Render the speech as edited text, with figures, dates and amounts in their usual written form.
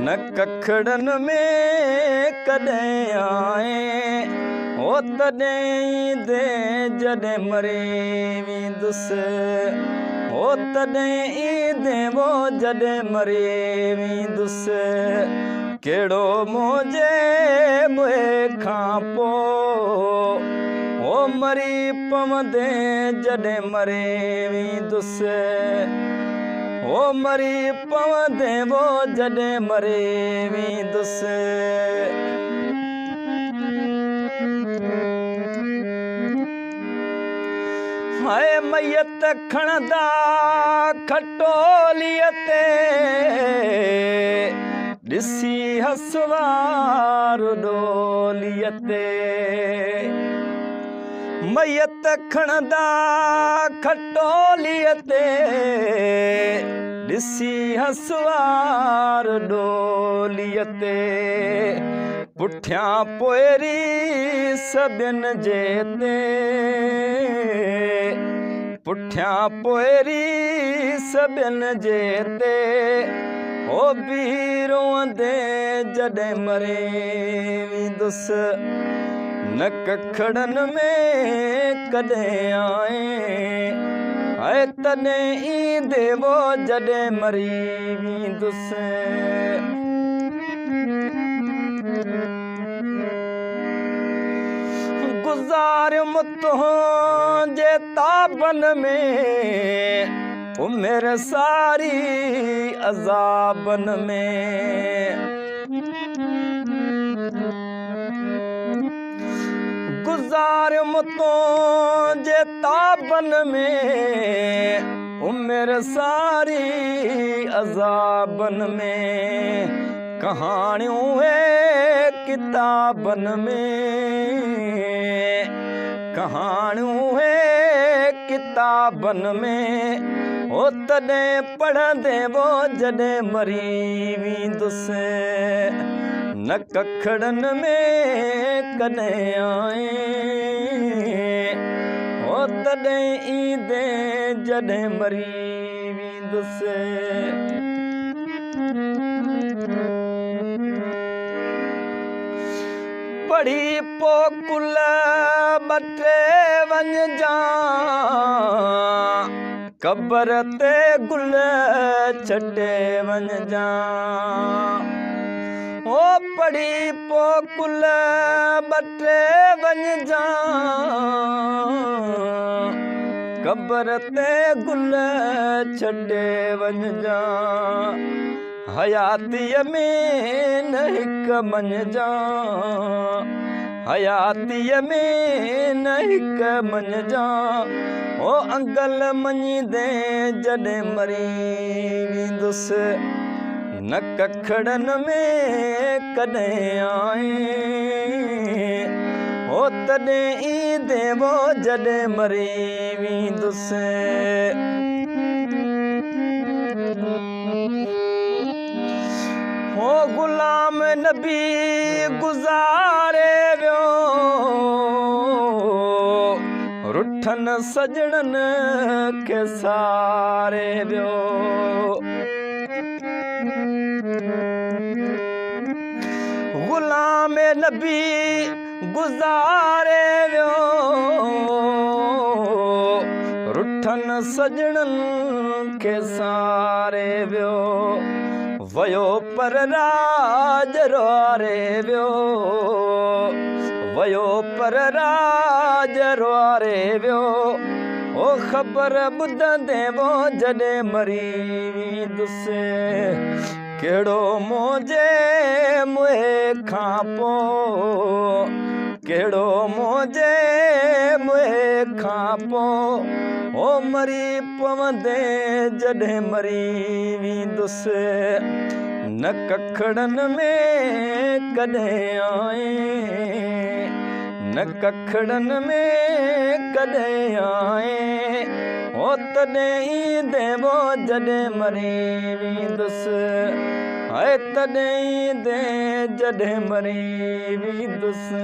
न कखड़न में कॾहिं आए हो तॾहिं दे जॾहिं मरे वेंदुसि हो तॾहिं दे वो जॾहिं मरे वेंदुसि कहिड़ो मुंहिंजे मुंहुं खां पोइ हो मरी पवंदे जॾहिं मरे वेंदुसि हो मरी पवंदे वो जॾहिं मरे वेंदुसि हाय मयत खणंदा खटोलीअ ते ॾिसी हसवार डोलीअ ते मयत खणंदा खटोलीअ ते ॾिसी हसवार डोलीअ ते पुठियां पोइरी सभिनि जे ते पुठियां पोइरी सभिनि जे ते हो बि रोअंदे जॾहिं मरे वेंदुसि न कखड़न में कॾहिं आए तॾहिं देवो जॾहिं मरी वेंदुसि गुज़ारियुमि तुंहिंजे ताबन में उमिरि सारी अज़ाबन में गुज़ारियुमि तुंहिंजे ताबन में उमिरि सारी अज़ाबन में कहाणियूं किताबन में कहाणियूं किताबन में हो तॾहिं पढ़ंदे वो जॾहिं मरी वेंदुसि न कखड़न में कॾहिं आए हो तॾहिं दे जॾहिं मरी वेंदुसि पढ़ी पोकुल बटे वञजा कबर ते गुल छटे वञजा ओ पढ़ी पोकुल बटे वञजा कबर ते गुल छटे वञजा हयातीअ में न हिकु मञजा हयातीअ में न हिकु मञजा ओ अंगल मञींदे जॾहिं मरी वेंदुसि न कखड़न में कॾहिं आए हो तॾहिं देवो जॾहिं मरी वेंदुसि हो गुलाम नबी गुज़ारे वियो रुठन सजणनि खे सारे वियो गुलाम नबी गुज़ारे वियो रुठन सजणनि खे सारे वियो वयो पर राज रुआरे वियो वयो पर राज रुआरे वियो ओ ख़बर ॿुधंदे वो जॾहिं मरी वेंदुसि कहिड़ो मुंहिंजे मुंहुं खां पोइ कहिड़ो मुंहिंजे मुंहुं खां पोइ हो मरी पवंदे जॾहिं मरी वेंदुसि न कखड़न में कॾहिं आए न कखड़न में कॾहिं आए हो तॾहिं देवो जॾहिं मरी वेंदुसि हाय तॾहिं दे जॾहिं मरी वेंदुसि।